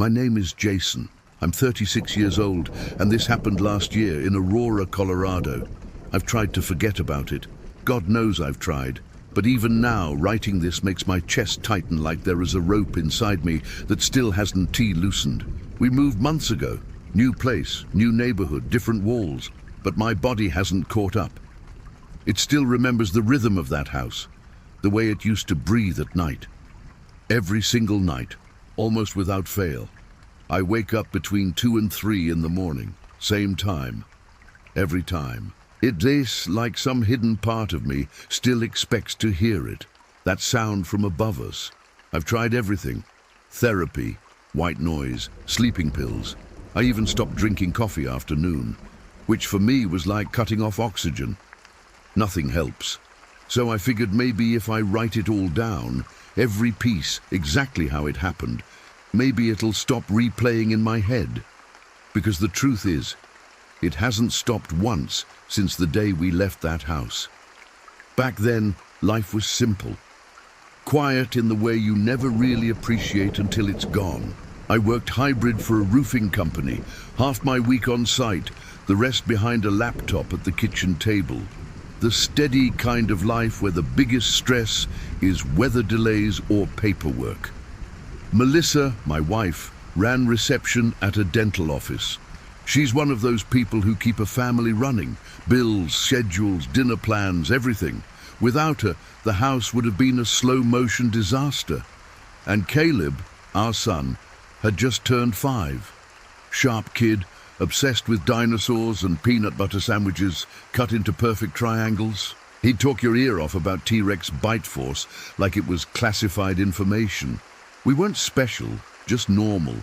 My name is Jason. I'm 36 years old, and this happened last year in Aurora, Colorado. I've tried to forget about it. God knows I've tried. But even now, writing this makes my chest tighten like there is a rope inside me that still hasn't loosened. We moved months ago. New place, new neighborhood, different walls. But my body hasn't caught up. It still remembers the rhythm of that house, the way it used to breathe at night. Every single night, almost without fail. I wake up between 2 and 3 in the morning, same time, every time. It is like some hidden part of me still expects to hear it, that sound from above us. I've tried everything, therapy, white noise, sleeping pills. I even stopped drinking coffee after noon, which for me was like cutting off oxygen. Nothing helps. So I figured maybe if I write it all down, every piece, exactly how it happened, maybe it'll stop replaying in my head. Because the truth is, it hasn't stopped once since the day we left that house. Back then, life was simple. Quiet in the way you never really appreciate until it's gone. I worked hybrid for a roofing company, half my week on site, the rest behind a laptop at the kitchen table. The steady kind of life where the biggest stress is weather delays or paperwork. Melissa, my wife, ran reception at a dental office. She's one of those people who keep a family running, bills, schedules, dinner plans, everything. Without her, the house would have been a slow-motion disaster. And Caleb, our son, had just turned 5. Sharp kid, obsessed with dinosaurs and peanut butter sandwiches cut into perfect triangles. He'd talk your ear off about T-Rex bite force like it was classified information. We weren't special, just normal.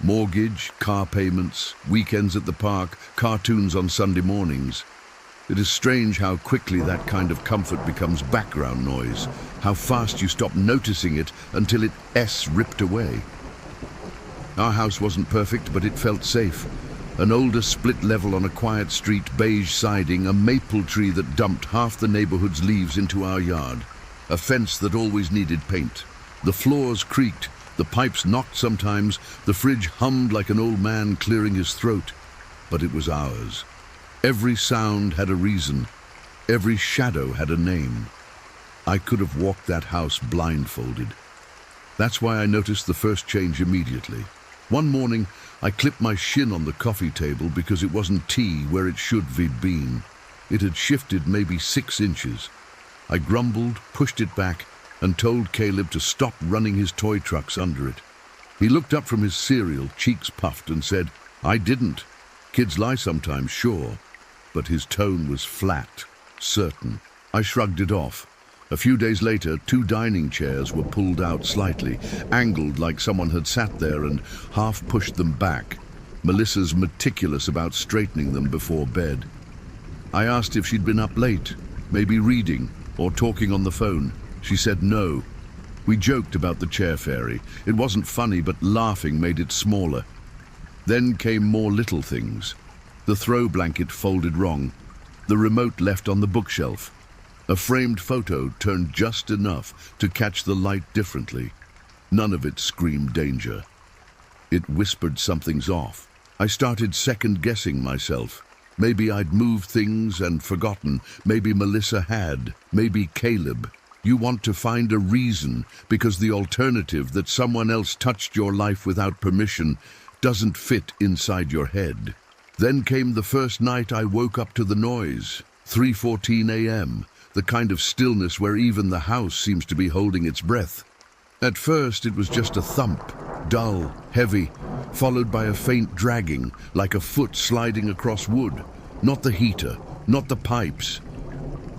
Mortgage, car payments, weekends at the park, cartoons on Sunday mornings. It is strange how quickly that kind of comfort becomes background noise, how fast you stop noticing it until it's ripped away. Our house wasn't perfect, but it felt safe. An older split level on a quiet street, beige siding, a maple tree that dumped half the neighborhood's leaves into our yard, a fence that always needed paint. The floors creaked, the pipes knocked sometimes, the fridge hummed like an old man clearing his throat. But it was ours. Every sound had a reason. Every shadow had a name. I could have walked that house blindfolded. That's why I noticed the first change immediately. One morning, I clipped my shin on the coffee table because it wasn't tea where it should have been. It had shifted maybe 6 inches. I grumbled, pushed it back, and told Caleb to stop running his toy trucks under it. He looked up from his cereal, cheeks puffed, and said, "I didn't. Kids lie sometimes, sure." But his tone was flat, certain. I shrugged it off. A few days later, 2 dining chairs were pulled out slightly, angled like someone had sat there and half pushed them back. Melissa's meticulous about straightening them before bed. I asked if she'd been up late, maybe reading or talking on the phone. She said no. We joked about the chair fairy. It wasn't funny, but laughing made it smaller. Then came more little things. The throw blanket folded wrong. The remote left on the bookshelf. A framed photo turned just enough to catch the light differently. None of it screamed danger. It whispered something's off. I started second-guessing myself. Maybe I'd moved things and forgotten. Maybe Melissa had. Maybe Caleb. You want to find a reason because the alternative that someone else touched your life without permission doesn't fit inside your head. Then came the first night I woke up to the noise, 3:14 a.m., the kind of stillness where even the house seems to be holding its breath. At first it was just a thump, dull, heavy, followed by a faint dragging, like a foot sliding across wood. Not the heater, not the pipes.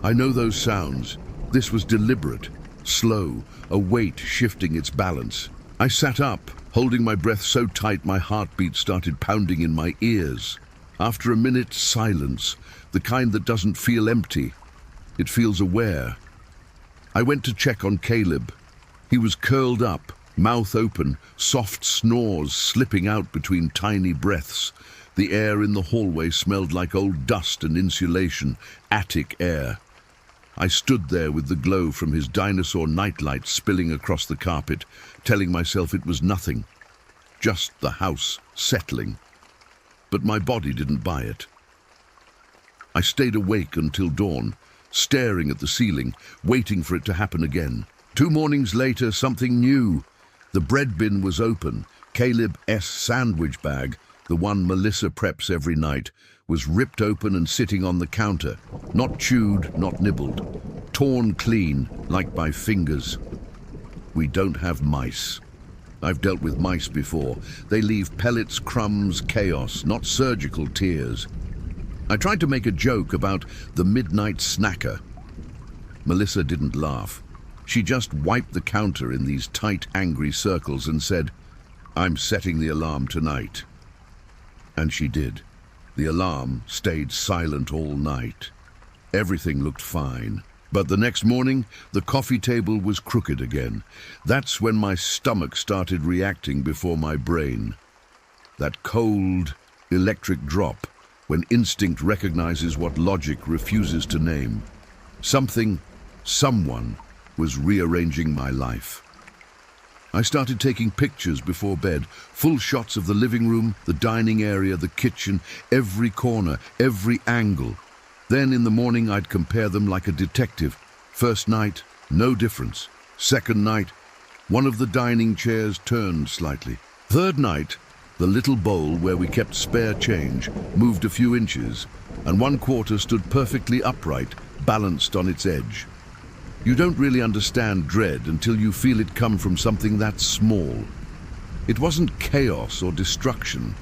I know those sounds. This was deliberate, slow, a weight shifting its balance. I sat up, holding my breath so tight my heartbeat started pounding in my ears. After a minute, silence, the kind that doesn't feel empty. It feels aware. I went to check on Caleb. He was curled up, mouth open, soft snores slipping out between tiny breaths. The air in the hallway smelled like old dust and insulation, attic air. I stood there with the glow from his dinosaur nightlight spilling across the carpet, telling myself it was nothing. just the house settling. But my body didn't buy it. I stayed awake until dawn, staring at the ceiling, waiting for it to happen again. 2 mornings later, something new. The bread bin was open. Caleb's sandwich bag, the one Melissa preps every night, was ripped open and sitting on the counter. Not chewed, not nibbled. Torn clean, like by fingers. We don't have mice. I've dealt with mice before. They leave pellets, crumbs, chaos, not surgical tears. I tried to make a joke about the midnight snacker. Melissa didn't laugh. She just wiped the counter in these tight, angry circles and said, "I'm setting the alarm tonight." And she did. The alarm stayed silent all night. Everything looked fine. But the next morning, the coffee table was crooked again. That's when my stomach started reacting before my brain. That cold, electric drop, when instinct recognizes what logic refuses to name. Someone was rearranging my life. I started taking pictures before bed, full shots of the living room, the dining area, the kitchen, every corner, every angle. Then in the morning I'd compare them like a detective. First night, no difference. Second night, one of the dining chairs turned slightly. Third night, the little bowl where we kept spare change moved a few inches, and 1/4 stood perfectly upright, balanced on its edge. You don't really understand dread until you feel it come from something that small. It wasn't chaos or destruction.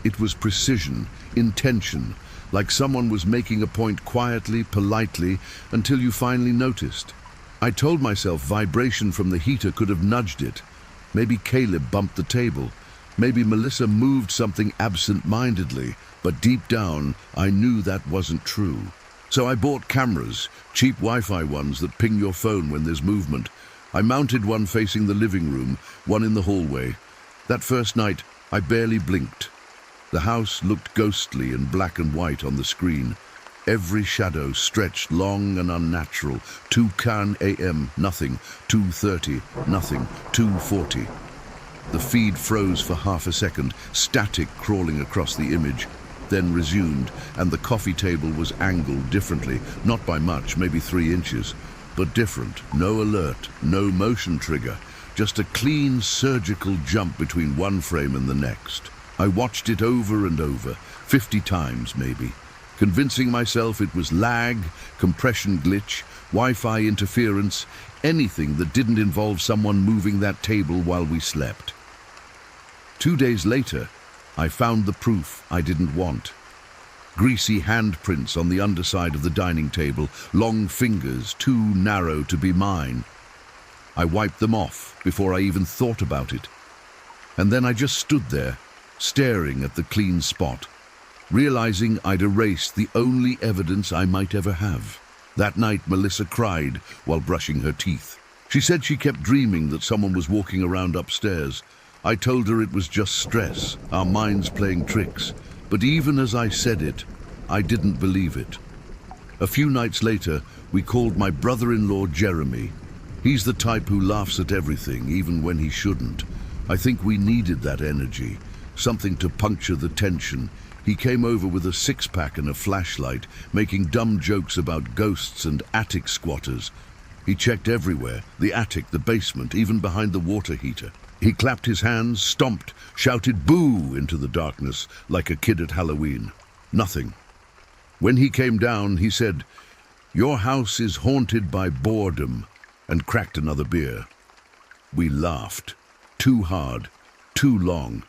It was precision, intention, like someone was making a point quietly, politely, until you finally noticed. I told myself vibration from the heater could have nudged it. Maybe Caleb bumped the table. Maybe Melissa moved something absent-mindedly, but deep down, I knew that wasn't true. So I bought cameras, cheap Wi-Fi ones that ping your phone when there's movement. I mounted one facing the living room, one in the hallway. That first night, I barely blinked. The house looked ghostly and black and white on the screen. Every shadow stretched long and unnatural. 2 a.m., nothing. 2:30, nothing. 2:40. The feed froze for half a second, static crawling across the image, then resumed, and the coffee table was angled differently, not by much, maybe 3 inches, but different. No alert, no motion trigger, just a clean surgical jump between one frame and the next. I watched it over and over, 50 times maybe, convincing myself it was lag, compression glitch, Wi-Fi interference, anything that didn't involve someone moving that table while we slept. 2 days later, I found the proof I didn't want. Greasy handprints on the underside of the dining table, long fingers too narrow to be mine. I wiped them off before I even thought about it. And then I just stood there, staring at the clean spot, realizing I'd erased the only evidence I might ever have. That night, Melissa cried while brushing her teeth. She said she kept dreaming that someone was walking around upstairs. I told her it was just stress, our minds playing tricks. But even as I said it, I didn't believe it. A few nights later, we called my brother-in-law Jeremy. He's the type who laughs at everything, even when he shouldn't. I think we needed that energy, something to puncture the tension. He came over with a 6-pack and a flashlight, making dumb jokes about ghosts and attic squatters. He checked everywhere, the attic, the basement, even behind the water heater. He clapped his hands, stomped, shouted boo into the darkness like a kid at Halloween. Nothing. When he came down, he said, "Your house is haunted by boredom," and cracked another beer. We laughed. Too hard, too long.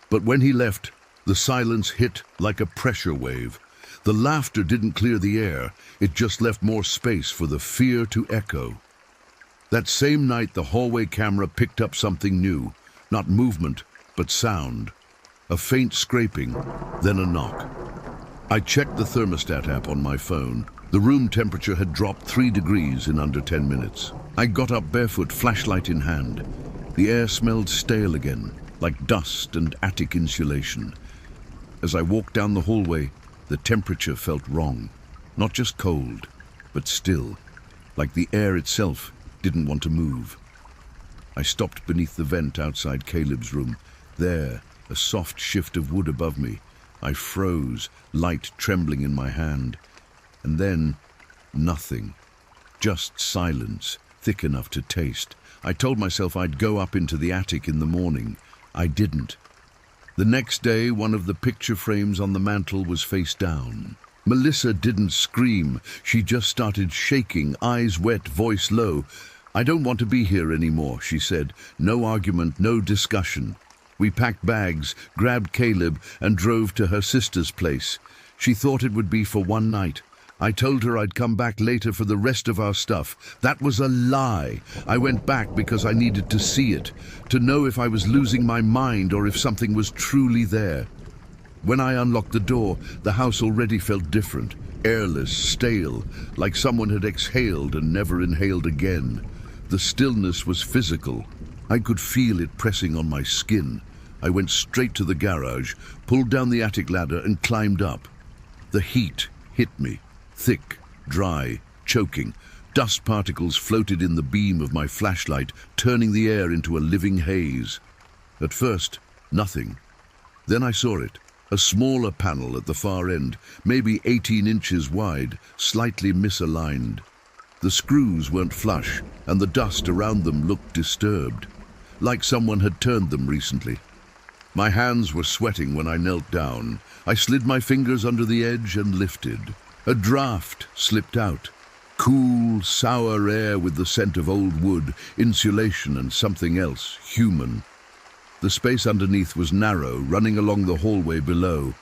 But when he left, the silence hit like a pressure wave. The laughter didn't clear the air. It just left more space for the fear to echo. That same night, the hallway camera picked up something new. Not movement, but sound. A faint scraping, then a knock. I checked the thermostat app on my phone. The room temperature had dropped 3 degrees in under 10 minutes. I got up barefoot, flashlight in hand. The air smelled stale again, like dust and attic insulation. As I walked down the hallway, the temperature felt wrong. Not just cold, but still, like the air itself didn't want to move. I stopped beneath the vent outside Caleb's room. There, a soft shift of wood above me. I froze, light trembling in my hand. And then, nothing. Just silence, thick enough to taste. I told myself I'd go up into the attic in the morning. I didn't. The next day, one of the picture frames on the mantel was face down. Melissa didn't scream. She just started shaking, eyes wet, voice low. "I don't want to be here anymore," she said. No argument, no discussion. We packed bags, grabbed Caleb, and drove to her sister's place. She thought it would be for one night. I told her I'd come back later for the rest of our stuff. That was a lie. I went back because I needed to see it, to know if I was losing my mind or if something was truly there. When I unlocked the door, the house already felt different, airless, stale, like someone had exhaled and never inhaled again. The stillness was physical. I could feel it pressing on my skin. I went straight to the garage, pulled down the attic ladder and climbed up. The heat hit me, thick, dry, choking. Dust particles floated in the beam of my flashlight, turning the air into a living haze. At first, nothing. Then I saw it, a smaller panel at the far end, maybe 18 inches wide, slightly misaligned. The screws weren't flush, and the dust around them looked disturbed, like someone had turned them recently. My hands were sweating when I knelt down. I slid my fingers under the edge and lifted. A draft slipped out. Cool, sour air with the scent of old wood, insulation and something else, human. The space underneath was narrow, running along the hallway below.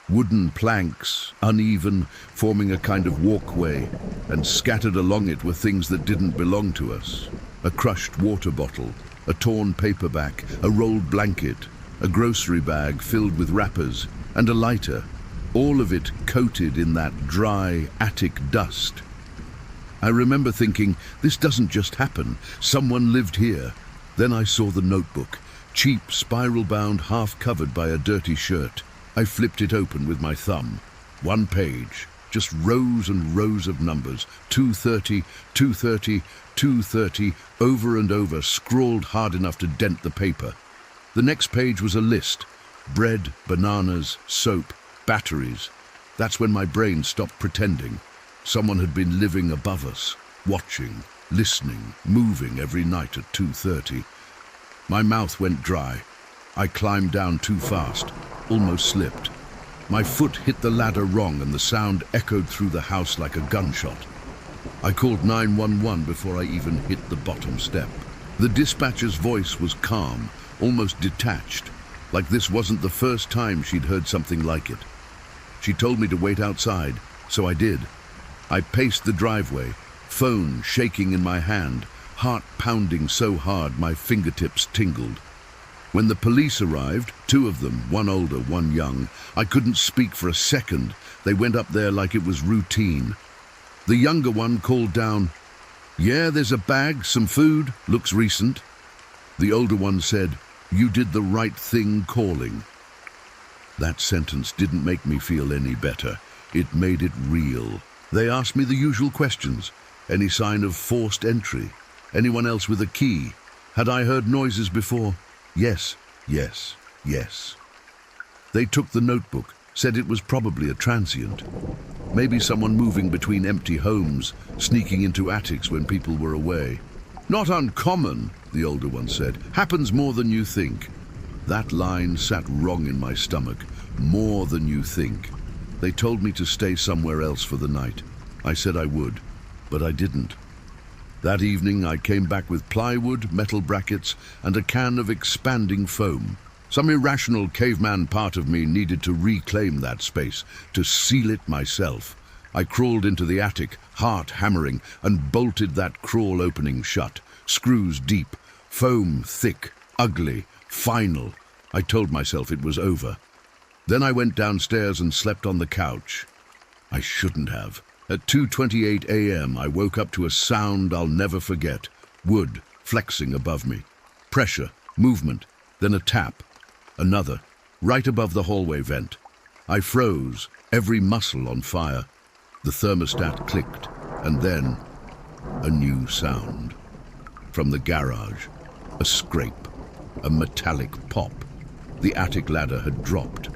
Wooden planks, uneven, forming a kind of walkway, and scattered along it were things that didn't belong to us. A crushed water bottle, a torn paperback, a rolled blanket, a grocery bag filled with wrappers, and a lighter, all of it coated in that dry attic dust. I remember thinking, this doesn't just happen, someone lived here. Then I saw the notebook, cheap, spiral-bound, half-covered by a dirty shirt. I flipped it open with my thumb. One page, just rows and rows of numbers, 230, 230, 230, over and over, scrawled hard enough to dent the paper. The next page was a list. Bread, bananas, soap, batteries. That's when my brain stopped pretending. Someone had been living above us, watching, listening, moving every night at 2:30. My mouth went dry. I climbed down too fast, almost slipped. My foot hit the ladder wrong and the sound echoed through the house like a gunshot. I called 911 before I even hit the bottom step. The dispatcher's voice was calm, almost detached, like this wasn't the first time she'd heard something like it. She told me to wait outside, so I did. I paced the driveway, phone shaking in my hand, heart pounding so hard my fingertips tingled. When the police arrived, two of them, one older, one young, I couldn't speak for a second. They went up there like it was routine. The younger one called down, "Yeah, there's a bag, some food, looks recent." The older one said, "You did the right thing calling." That sentence didn't make me feel any better. It made it real. They asked me the usual questions. Any sign of forced entry? Anyone else with a key? Had I heard noises before? Yes, yes, yes. They took the notebook, said it was probably a transient. Maybe someone moving between empty homes, sneaking into attics when people were away. "Not uncommon," the older one said. "Happens more than you think." That line sat wrong in my stomach. More than you think. They told me to stay somewhere else for the night. I said I would, but I didn't. That evening I came back with plywood, metal brackets, and a can of expanding foam. Some irrational caveman part of me needed to reclaim that space, to seal it myself. I crawled into the attic, heart hammering, and bolted that crawl opening shut. Screws deep, foam thick, ugly, final. I told myself it was over. Then I went downstairs and slept on the couch. I shouldn't have. At 2:28 a.m. I woke up to a sound I'll never forget. Wood flexing above me. Pressure, movement, then a tap. Another, right above the hallway vent. I froze, every muscle on fire. The thermostat clicked, and then a new sound. From the garage, a scrape, a metallic pop. The attic ladder had dropped.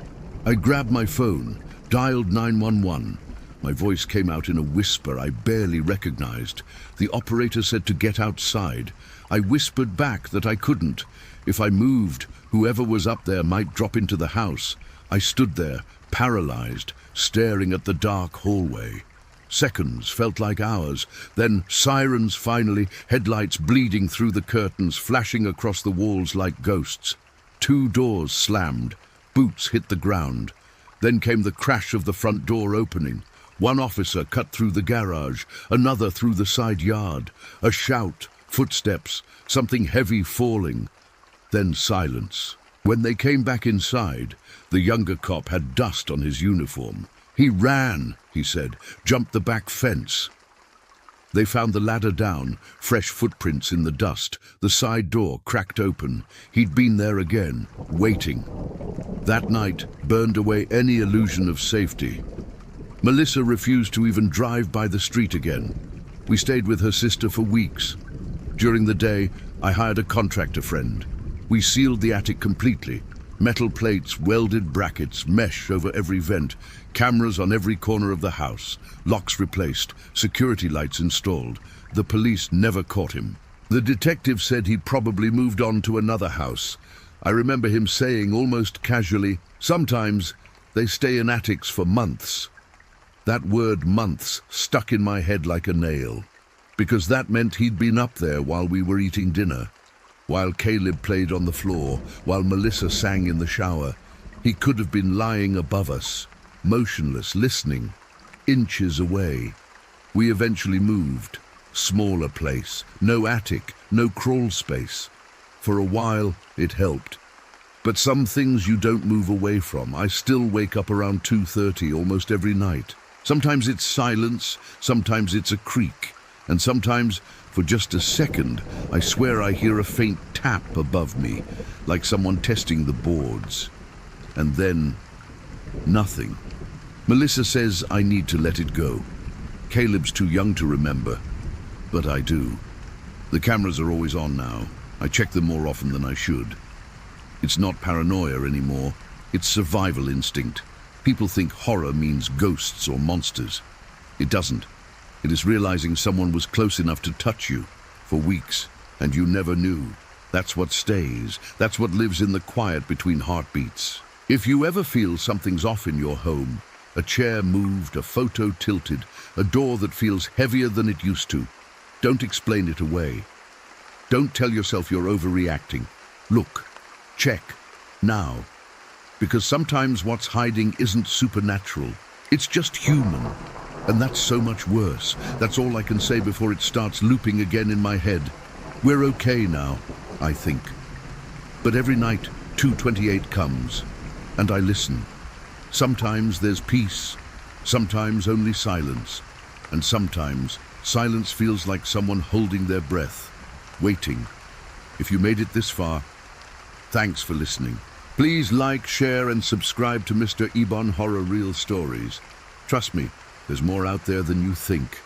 I grabbed my phone, dialed 911. My voice came out in a whisper I barely recognized. The operator said to get outside. I whispered back that I couldn't. If I moved, whoever was up there might drop into the house. I stood there, paralyzed, staring at the dark hallway. Seconds felt like hours, then sirens finally, headlights bleeding through the curtains, flashing across the walls like ghosts. 2 doors slammed, boots hit the ground. Then came the crash of the front door opening. One officer cut through the garage, another through the side yard. A shout, footsteps, something heavy falling. Then silence. When they came back inside, the younger cop had dust on his uniform. He ran, he said, jumped the back fence. They found the ladder down, fresh footprints in the dust, the side door cracked open. He'd been there again, waiting. That night burned away any illusion of safety. Melissa refused to even drive by the street again. We stayed with her sister for weeks. During the day, I hired a contractor friend. We sealed the attic completely. Metal plates, welded brackets, mesh over every vent, cameras on every corner of the house, locks replaced, security lights installed. The police never caught him. The detective said he'd probably moved on to another house. I remember him saying almost casually, "Sometimes they stay in attics for months." That word months stuck in my head like a nail, because that meant he'd been up there while we were eating dinner, while Caleb played on the floor, while Melissa sang in the shower. He could have been lying above us, motionless, listening, inches away. We eventually moved. Smaller place, no attic, no crawl space. For a while, it helped. But some things you don't move away from. I still wake up around 2:30 almost every night. Sometimes it's silence, sometimes it's a creak, and sometimes, for just a second, I swear I hear a faint tap above me, like someone testing the boards. And then, nothing. Melissa says I need to let it go. Caleb's too young to remember, but I do. The cameras are always on now. I check them more often than I should. It's not paranoia anymore. It's survival instinct. People think horror means ghosts or monsters. It doesn't. It is realizing someone was close enough to touch you for weeks, and you never knew. That's what stays. That's what lives in the quiet between heartbeats. If you ever feel something's off in your home, a chair moved, a photo tilted, a door that feels heavier than it used to, don't explain it away. Don't tell yourself you're overreacting. Look, check, now. Because sometimes what's hiding isn't supernatural. It's just human. And that's so much worse. That's all I can say before it starts looping again in my head. We're okay now, I think. But every night, 2:28 comes, and I listen. Sometimes there's peace, sometimes only silence, and sometimes silence feels like someone holding their breath, waiting. If you made it this far, thanks for listening. Please like, share, and subscribe to Mr.Ebon Horror Real Stories. Trust me, there's more out there than you think.